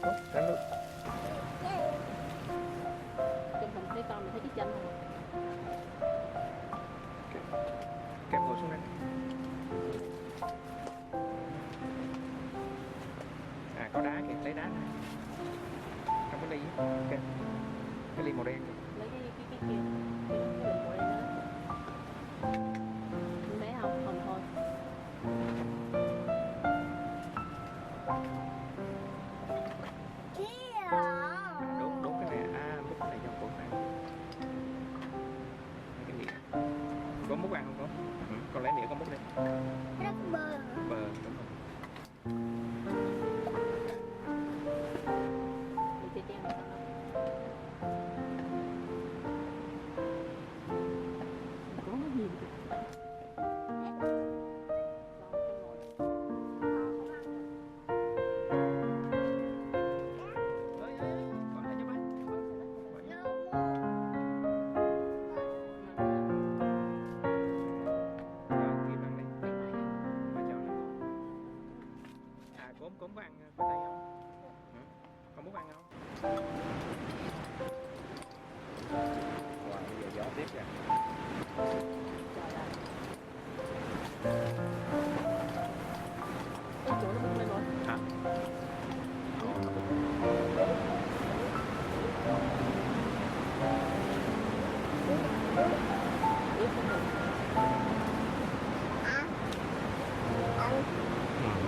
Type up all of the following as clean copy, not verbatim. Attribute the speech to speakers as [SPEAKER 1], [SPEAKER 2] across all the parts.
[SPEAKER 1] cốm ráng nước.
[SPEAKER 2] Trên mình thấy con mình thấy cái chân không?
[SPEAKER 1] Kéo ngồi xuống đây. À có đá kìa, lấy đá này. Trong cái ly á, okay. Cái ly màu đen kìa.
[SPEAKER 2] Lấy cái kia cái đường của đây nữa. Bé không? Không thôi.
[SPEAKER 1] Đốt cái này, múc cái này cho con ăn. Cái nĩa. Có múc ăn không con? Con lấy nĩa con múc đi.
[SPEAKER 3] Rất bơ.
[SPEAKER 1] Bờ, đúng rồi.
[SPEAKER 2] Đi chơi treo. Có gì vậy?
[SPEAKER 1] Còn lại cho ba. Cốm có ăn khoai tây không? Con muốn ăn không? Wow, bây giờ gió tiếp kìa.
[SPEAKER 2] Cái chỗ nó bung lên rồi.
[SPEAKER 1] Hả?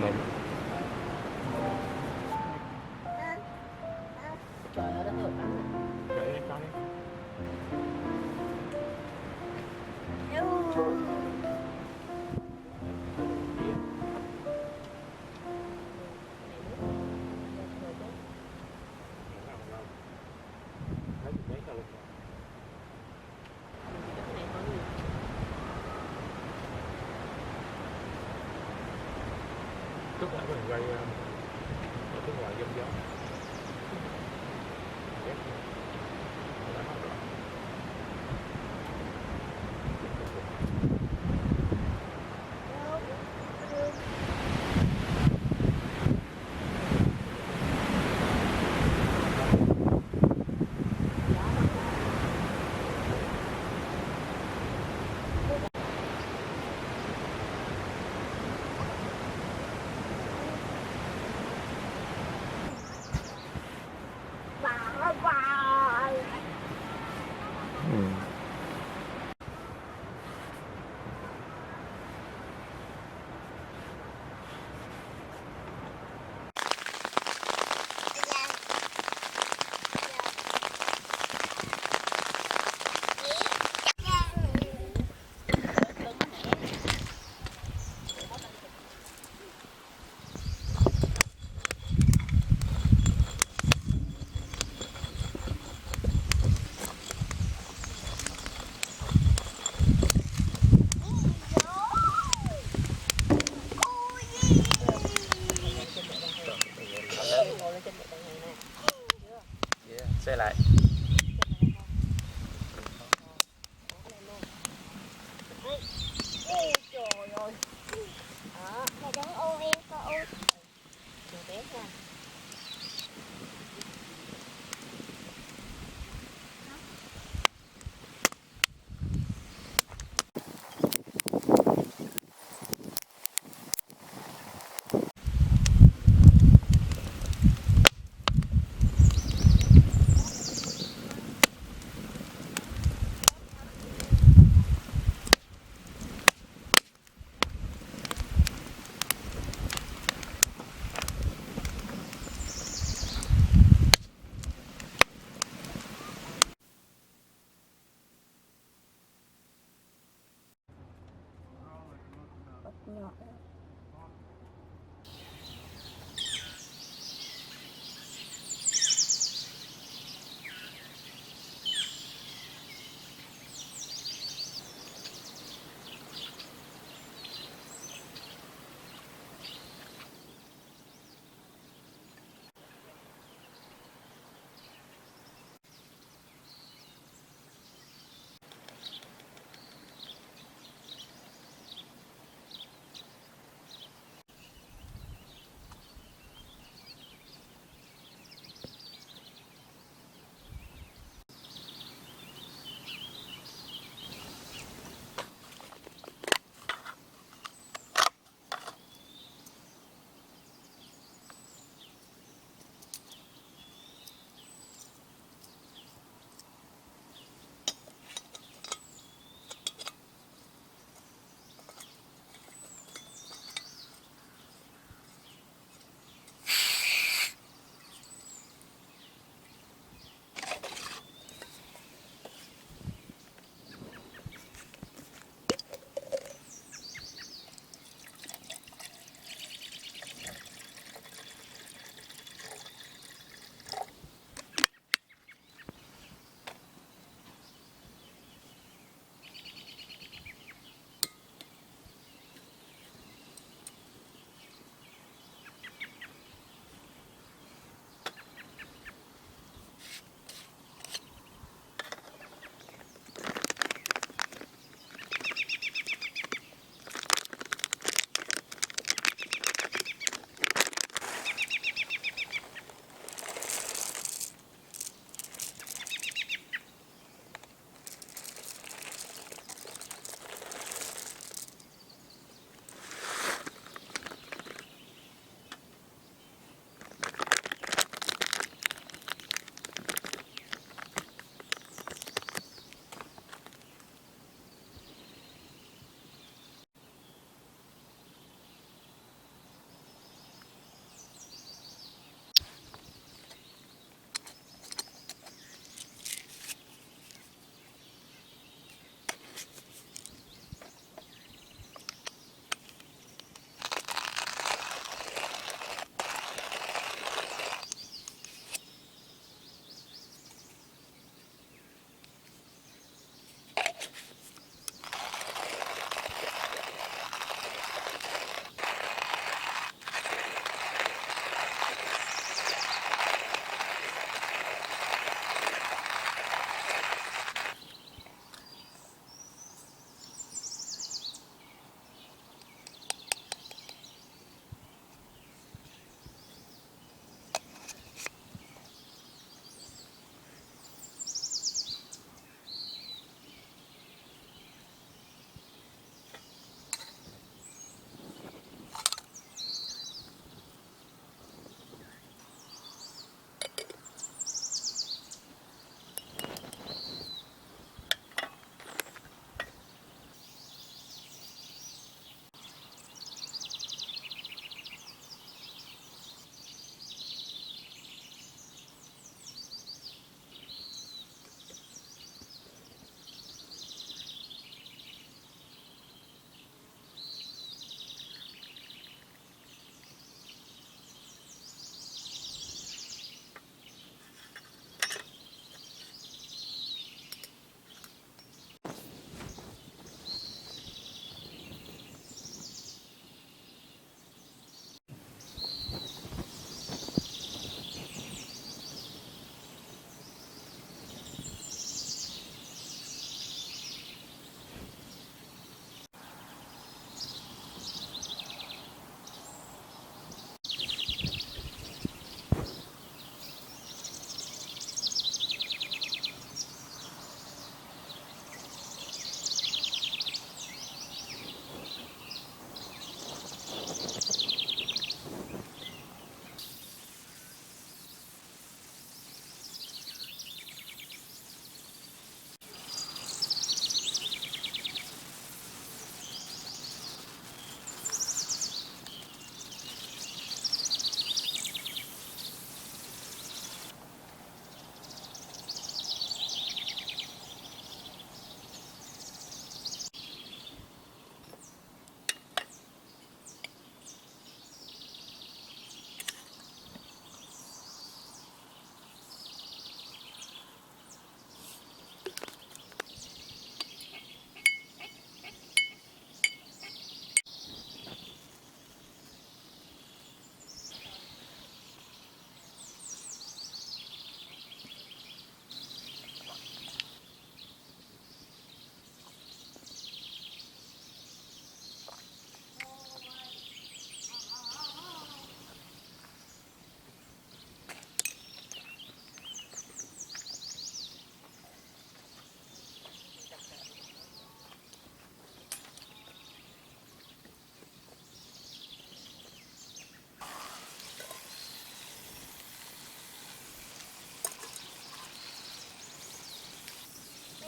[SPEAKER 1] Mình.
[SPEAKER 2] Trời ơi, nó thơm lắm.
[SPEAKER 1] Để con đi.
[SPEAKER 4] Tức là mình quay ở cái ngoài giông gió.
[SPEAKER 1] Xe lại.
[SPEAKER 3] Trời ơi. Đó, mày đừng ô em coi ô.
[SPEAKER 2] Đừng bé nha.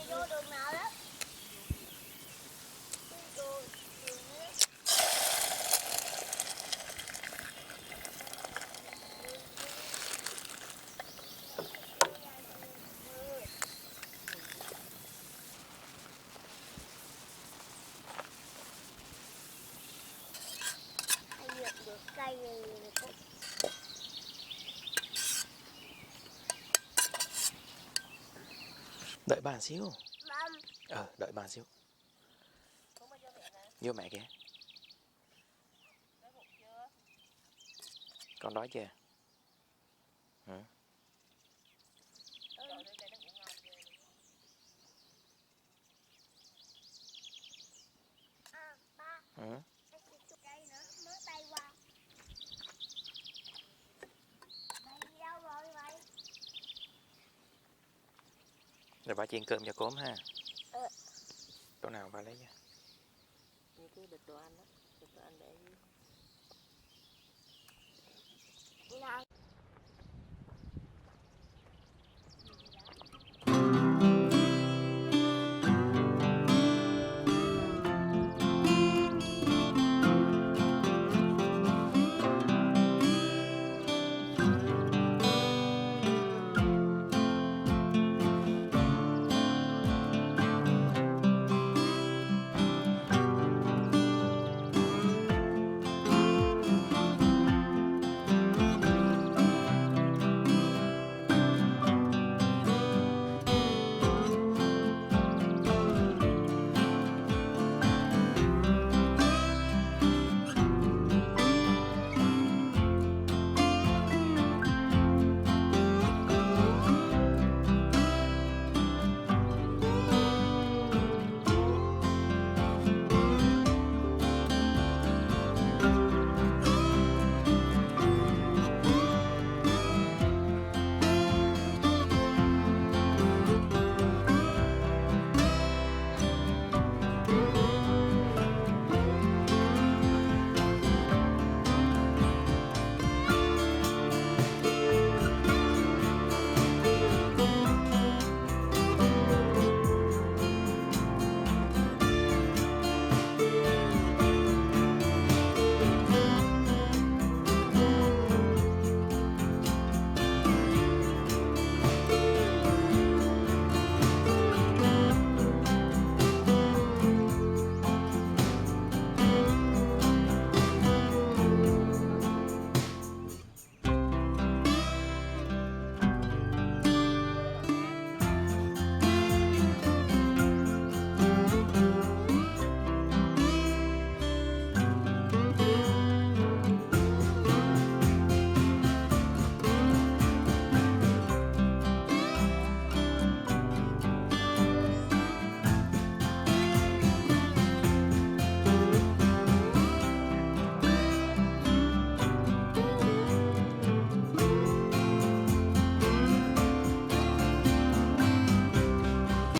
[SPEAKER 3] vô đường nào đó. Đường dưới. Ai nhặt được cây này cũng
[SPEAKER 1] Đợi bà xíu.
[SPEAKER 3] băm.
[SPEAKER 1] Đợi bà xíu.
[SPEAKER 2] Không bao giờ mẹ nè.
[SPEAKER 1] Vô mẹ kìa.
[SPEAKER 2] Đói bụng chưa?
[SPEAKER 1] Con đói chưa? Hả?
[SPEAKER 2] Trời ơi, đây nó cũng ngon ghê.
[SPEAKER 3] Ba,
[SPEAKER 1] Hả?
[SPEAKER 3] cái cây nữa mới bay qua. Bay đi đâu rồi vậy?
[SPEAKER 1] Rồi bà chiên cơm cho cốm ha.
[SPEAKER 3] Ờ.
[SPEAKER 1] Chỗ nào bà lấy nha.
[SPEAKER 2] Nhiều khi được đồ ăn đó. Được đồ ăn để